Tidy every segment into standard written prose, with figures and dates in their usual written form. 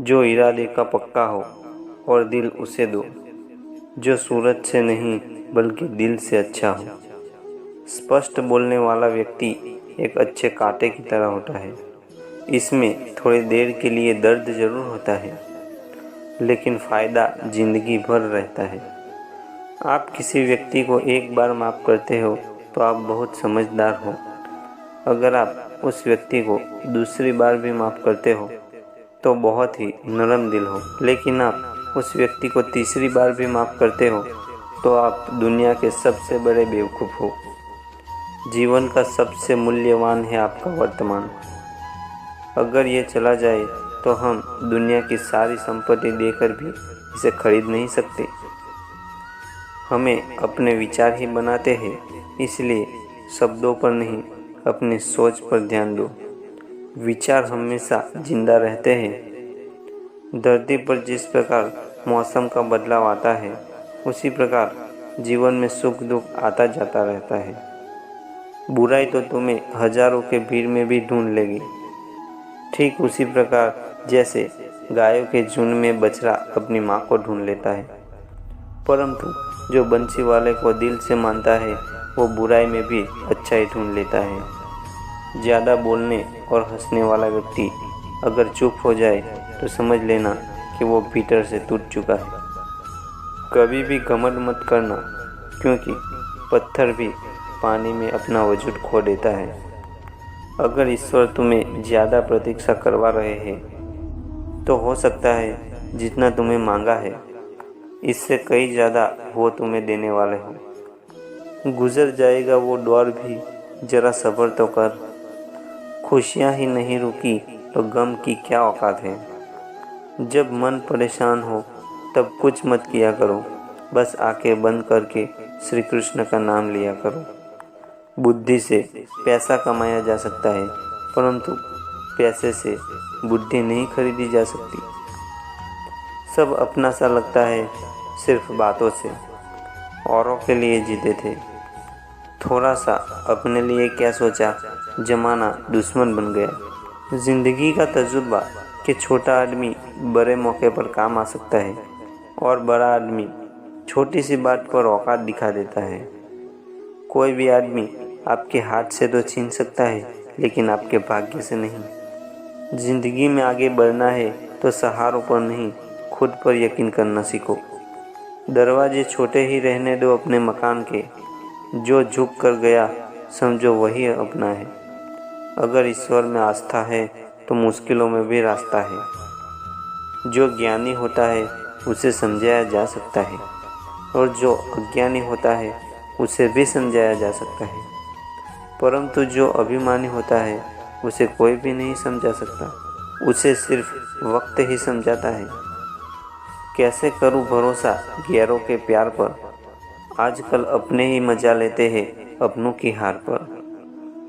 जो इरादे का पक्का हो और दिल उसे दो, जो सूरत से नहीं बल्कि दिल से अच्छा हो। स्पष्ट बोलने वाला व्यक्ति एक अच्छे कांटे की तरह होता है। इसमें थोड़ी देर के लिए दर्द ज़रूर होता है, लेकिन फ़ायदा ज़िंदगी भर रहता है। आप किसी व्यक्ति को एक बार माफ़ करते हो तो आप बहुत समझदार हो। अगर आप उस व्यक्ति को दूसरी बार भी माफ़ करते हो तो बहुत ही नरम दिल हो। लेकिन आप उस व्यक्ति को तीसरी बार भी माफ़ करते हो तो आप दुनिया के सबसे बड़े बेवकूफ़ हो। जीवन का सबसे मूल्यवान है आपका वर्तमान। अगर ये चला जाए तो हम दुनिया की सारी संपत्ति देकर भी इसे खरीद नहीं सकते। हमें अपने विचार ही बनाते हैं, इसलिए शब्दों पर नहीं, अपनी सोच पर ध्यान दो। विचार हमेशा जिंदा रहते हैं। धरती पर जिस प्रकार मौसम का बदलाव आता है, उसी प्रकार जीवन में सुख दुख आता जाता रहता है। बुराई तो तुम्हें हजारों के भीड़ में भी ढूंढ लेगी, ठीक उसी प्रकार जैसे गायों के झुंड में बछड़ा अपनी माँ को ढूंढ लेता है। परंतु जो बंसी वाले को दिल से मानता है, वो बुराई में भी अच्छाई ढूंढ लेता है। ज़्यादा बोलने और हंसने वाला व्यक्ति अगर चुप हो जाए तो समझ लेना कि वो भीतर से टूट चुका है। कभी भी घमंड मत करना, क्योंकि पत्थर भी पानी में अपना वजूद खो देता है। अगर ईश्वर तुम्हें ज़्यादा प्रतीक्षा करवा रहे हैं तो हो सकता है जितना तुम्हें मांगा है, इससे कई ज़्यादा वो तुम्हें देने वाले हो। गुजर जाएगा वो दौर भी, ज़रा सब्र तो कर। खुशियाँ ही नहीं रुकी तो गम की क्या औकात है। जब मन परेशान हो तब कुछ मत किया करो, बस आंखें बंद करके श्री कृष्ण का नाम लिया करो। बुद्धि से पैसा कमाया जा सकता है, परंतु पैसे से बुद्धि नहीं खरीदी जा सकती। सब अपना सा लगता है सिर्फ बातों से, औरों के लिए जीते थे। थोड़ा सा अपने लिए क्या सोचा, जमाना दुश्मन बन गया। जिंदगी का तजुर्बा कि छोटा आदमी बड़े मौके पर काम आ सकता है और बड़ा आदमी छोटी सी बात पर औकात दिखा देता है। कोई भी आदमी आपके हाथ से तो छीन सकता है, लेकिन आपके भाग्य से नहीं। जिंदगी में आगे बढ़ना है तो सहारों पर नहीं, खुद पर यकीन करना सीखो। दरवाजे छोटे ही रहने दो अपने मकान के। जो झुक कर गया समझो वही अपना है। अगर ईश्वर में आस्था है तो मुश्किलों में भी रास्ता है। जो ज्ञानी होता है उसे समझाया जा सकता है, और जो अज्ञानी होता है उसे भी समझाया जा सकता है। परंतु जो अभिमानी होता है उसे कोई भी नहीं समझा सकता, उसे सिर्फ वक्त ही समझाता है। कैसे करूं भरोसा गैरों के प्यार पर, आजकल अपने ही मजा लेते हैं अपनों की हार पर।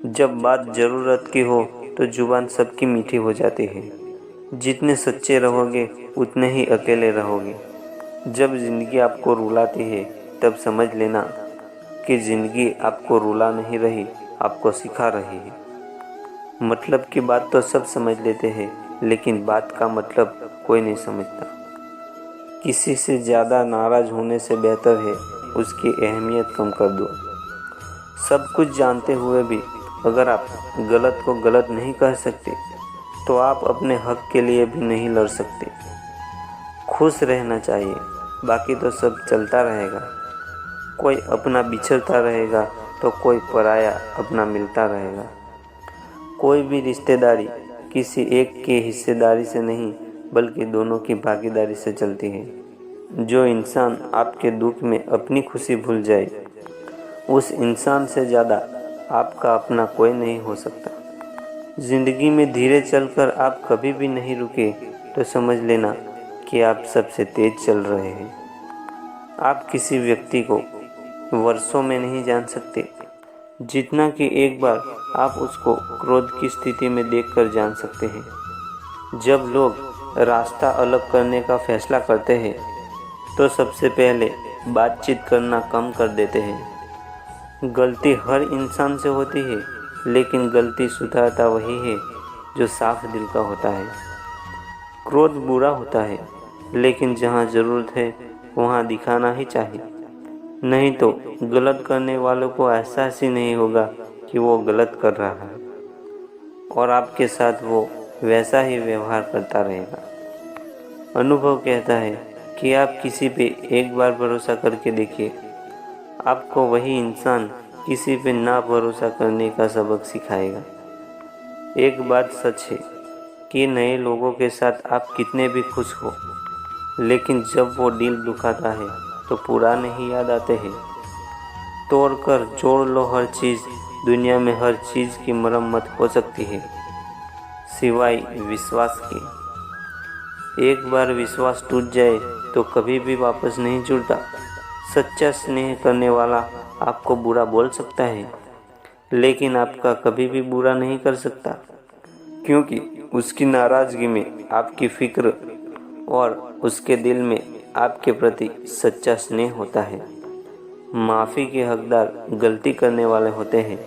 जब बात ज़रूरत की हो तो जुबान सबकी मीठी हो जाती है। जितने सच्चे रहोगे उतने ही अकेले रहोगे। जब ज़िंदगी आपको रुलाती है तब समझ लेना कि ज़िंदगी आपको रुला नहीं रही, आपको सिखा रही है। मतलब की बात तो सब समझ लेते हैं, लेकिन बात का मतलब कोई नहीं समझता। किसी से ज़्यादा नाराज़ होने से बेहतर है उसकी अहमियत कम कर दो। सब कुछ जानते हुए भी अगर आप गलत को गलत नहीं कह सकते तो आप अपने हक के लिए भी नहीं लड़ सकते। खुश रहना चाहिए, बाकी तो सब चलता रहेगा। कोई अपना बिछड़ता रहेगा तो कोई पराया अपना मिलता रहेगा। कोई भी रिश्तेदारी किसी एक के हिस्सेदारी से नहीं, बल्कि दोनों की भागीदारी से चलती है। जो इंसान आपके दुख में अपनी खुशी भूल जाए, उस इंसान से ज़्यादा आपका अपना कोई नहीं हो सकता। ज़िंदगी में धीरे चलकर आप कभी भी नहीं रुके तो समझ लेना कि आप सबसे तेज चल रहे हैं। आप किसी व्यक्ति को वर्षों में नहीं जान सकते, जितना कि एक बार आप उसको क्रोध की स्थिति में देखकर जान सकते हैं। जब लोग रास्ता अलग करने का फैसला करते हैं तो सबसे पहले बातचीत करना कम कर देते हैं। गलती हर इंसान से होती है, लेकिन गलती सुधारता वही है जो साफ दिल का होता है। क्रोध बुरा होता है, लेकिन जहाँ ज़रूरत है वहाँ दिखाना ही चाहिए। नहीं तो गलत करने वालों को एहसास ही नहीं होगा कि वो गलत कर रहा है और आपके साथ वो वैसा ही व्यवहार करता रहेगा। अनुभव कहता है कि आप किसी पे एक बार भरोसा करके देखिए, आपको वही इंसान किसी पे ना भरोसा करने का सबक सिखाएगा। एक बात सच है कि नए लोगों के साथ आप कितने भी खुश हो, लेकिन जब वो दिल दुखाता है तो पुराने ही याद आते हैं। तोड़ कर जोड़ लो हर चीज़, दुनिया में हर चीज़ की मरम्मत हो सकती है सिवाय विश्वास के। एक बार विश्वास टूट जाए तो कभी भी वापस नहीं जुड़ता। सच्चा स्नेह करने वाला आपको बुरा बोल सकता है, लेकिन आपका कभी भी बुरा नहीं कर सकता, क्योंकि उसकी नाराज़गी में आपकी फिक्र और उसके दिल में आपके प्रति सच्चा स्नेह होता है। माफ़ी के हकदार गलती करने वाले होते हैं,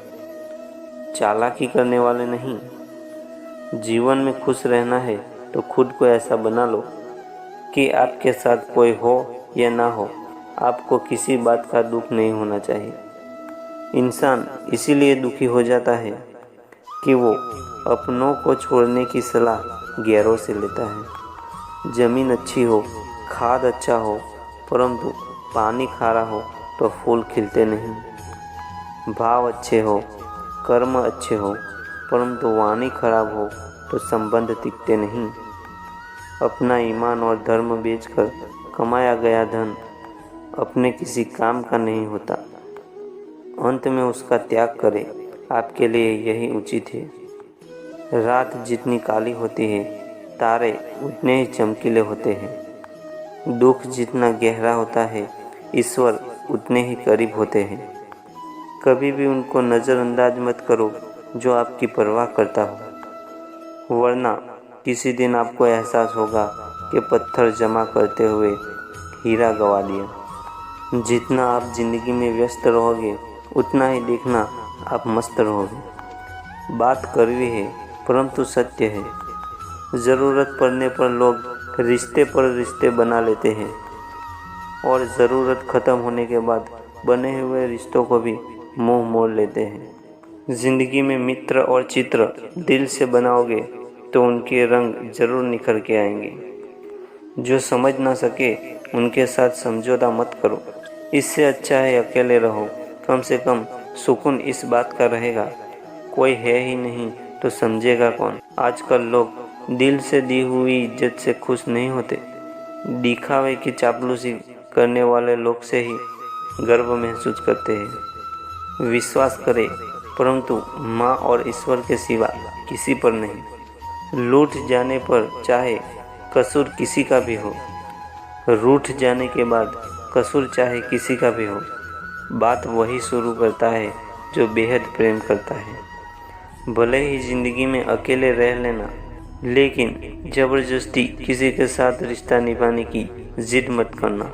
चालाकी करने वाले नहीं। जीवन में खुश रहना है तो खुद को ऐसा बना लो कि आपके साथ कोई हो या ना हो, आपको किसी बात का दुख नहीं होना चाहिए। इंसान इसीलिए दुखी हो जाता है कि वो अपनों को छोड़ने की सलाह गैरों से लेता है। ज़मीन अच्छी हो, खाद अच्छा हो, परंतु पानी खारा हो तो फूल खिलते नहीं। भाव अच्छे हो, कर्म अच्छे हो, परंतु वाणी खराब हो तो संबंध टिकते नहीं। अपना ईमान और धर्म बेचकर कमाया गया धन अपने किसी काम का नहीं होता। अंत में उसका त्याग करें, आपके लिए यही उचित है। रात जितनी काली होती है, तारे उतने ही चमकीले होते हैं। दुख जितना गहरा होता है, ईश्वर उतने ही करीब होते हैं। कभी भी उनको नज़रअंदाज मत करो जो आपकी परवाह करता हो, वरना किसी दिन आपको एहसास होगा कि पत्थर जमा करते हुए हीरा गंवा दिया। जितना आप ज़िंदगी में व्यस्त रहोगे, उतना ही देखना आप मस्त रहोगे। बात कड़वी है परंतु सत्य है। ज़रूरत पड़ने पर लोग रिश्ते पर रिश्ते बना लेते हैं और ज़रूरत ख़त्म होने के बाद बने हुए रिश्तों को भी मुंह मोड़ लेते हैं। ज़िंदगी में मित्र और चित्र दिल से बनाओगे तो उनके रंग ज़रूर निखर के आएंगे। जो समझ ना सके उनके साथ समझौता मत करो। इससे अच्छा है अकेले रहो, कम से कम सुकून इस बात का रहेगा कोई है ही नहीं तो समझेगा कौन। आजकल लोग दिल से दी हुई इज्जत से खुश नहीं होते, दिखावे की चापलूसी करने वाले लोग से ही गर्व महसूस करते हैं। विश्वास करें, परंतु माँ और ईश्वर के सिवा किसी पर नहीं। लूट जाने पर चाहे कसूर किसी का भी हो, रूठ जाने के बाद कसूर चाहे किसी का भी हो, बात वही शुरू करता है जो बेहद प्रेम करता है। भले ही ज़िंदगी में अकेले रह लेना, लेकिन ज़बरदस्ती किसी के साथ रिश्ता निभाने की जिद मत करना।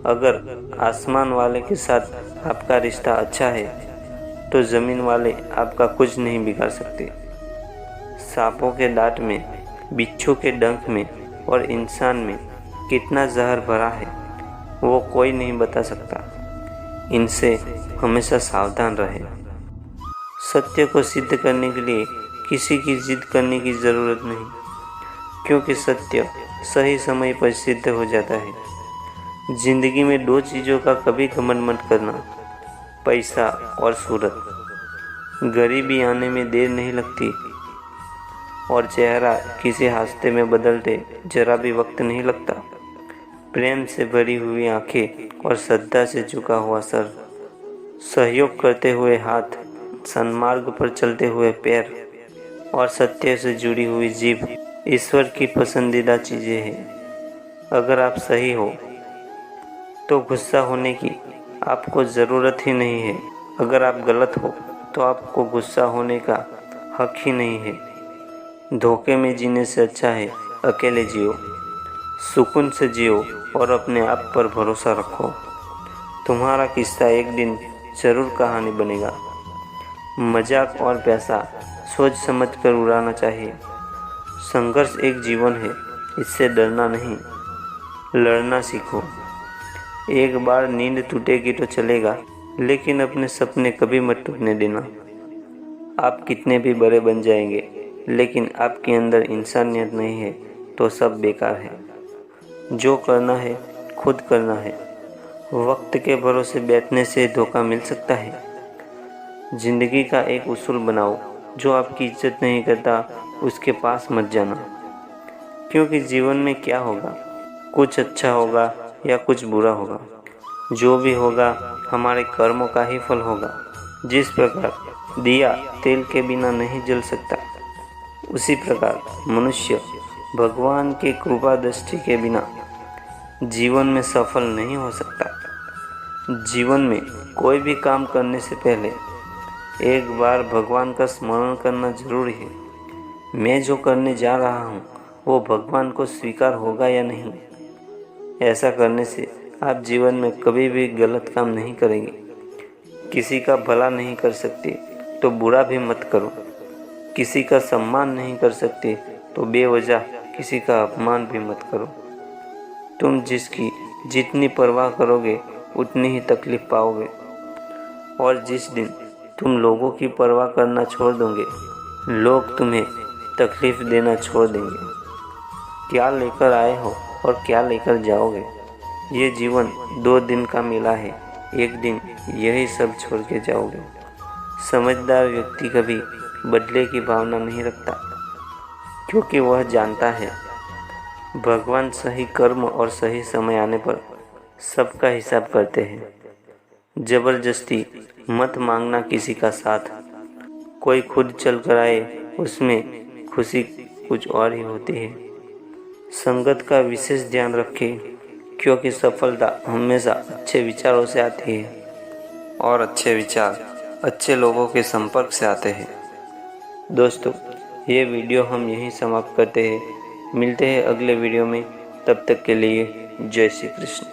अगर आसमान वाले के साथ आपका रिश्ता अच्छा है तो ज़मीन वाले आपका कुछ नहीं बिगाड़ सकते। सांपों के दांत में, बिच्छू के डंक में और इंसान में कितना जहर भरा है वो कोई नहीं बता सकता। इनसे हमेशा सावधान रहे। सत्य को सिद्ध करने के लिए किसी की जिद करने की ज़रूरत नहीं, क्योंकि सत्य सही समय पर सिद्ध हो जाता है। ज़िंदगी में दो चीज़ों का कभी घमंड मत करना, पैसा और शोहरत। गरीबी आने में देर नहीं लगती और चेहरा किसी हादसे में बदलते जरा भी वक्त नहीं लगता। प्रेम से भरी हुई आंखें और श्रद्धा से झुका हुआ सर, सहयोग करते हुए हाथ, सन्मार्ग पर चलते हुए पैर और सत्य से जुड़ी हुई जीभ ईश्वर की पसंदीदा चीज़ें हैं। अगर आप सही हो तो गुस्सा होने की आपको ज़रूरत ही नहीं है। अगर आप गलत हो तो आपको गुस्सा होने का हक ही नहीं है। धोखे में जीने से अच्छा है अकेले जियो, सुकून से जियो और अपने आप पर भरोसा रखो। तुम्हारा किस्सा एक दिन ज़रूर कहानी बनेगा। मजाक और पैसा सोच समझ कर उड़ाना चाहिए। संघर्ष एक जीवन है, इससे डरना नहीं, लड़ना सीखो। एक बार नींद टूटेगी तो चलेगा, लेकिन अपने सपने कभी मत टूटने देना। आप कितने भी बड़े बन जाएंगे, लेकिन आपके अंदर इंसानियत नहीं है तो सब बेकार है। जो करना है खुद करना है। वक्त के भरोसे बैठने से धोखा मिल सकता है। जिंदगी का एक उसूल बनाओ, जो आपकी इज्जत नहीं करता उसके पास मत जाना। क्योंकि जीवन में क्या होगा, कुछ अच्छा होगा या कुछ बुरा होगा। जो भी होगा हमारे कर्मों का ही फल होगा। जिस प्रकार दिया तेल के बिना नहीं जल सकता, उसी प्रकार मनुष्य भगवान की कृपा दृष्टि के बिना जीवन में सफल नहीं हो सकता। जीवन में कोई भी काम करने से पहले एक बार भगवान का स्मरण करना जरूरी है। मैं जो करने जा रहा हूँ वो भगवान को स्वीकार होगा या नहीं। ऐसा करने से आप जीवन में कभी भी गलत काम नहीं करेंगे। किसी का भला नहीं कर सकते तो बुरा भी मत करो। किसी का सम्मान नहीं कर सकते तो बेवजह किसी का अपमान भी मत करो। तुम जिसकी जितनी परवाह करोगे उतनी ही तकलीफ पाओगे। और जिस दिन तुम लोगों की परवाह करना छोड़ दोगे, लोग तुम्हें तकलीफ देना छोड़ देंगे। क्या लेकर आए हो और क्या लेकर जाओगे, ये जीवन 2 दिन का मेला है। एक दिन यही सब छोड़ के जाओगे। समझदार व्यक्ति कभी बदले की भावना नहीं रखता, क्योंकि वह जानता है भगवान सही कर्म और सही समय आने पर सबका हिसाब करते हैं। जबरदस्ती मत मांगना किसी का साथ। कोई खुद चल कर आए, उसमें खुशी कुछ और ही होती है। संगत का विशेष ध्यान रखें, क्योंकि सफलता हमेशा अच्छे विचारों से आती है और अच्छे विचार अच्छे लोगों के संपर्क से आते हैं। दोस्तों, ये वीडियो हम यहीं समाप्त करते हैं। मिलते हैं अगले वीडियो में। तब तक के लिए जय श्री कृष्ण।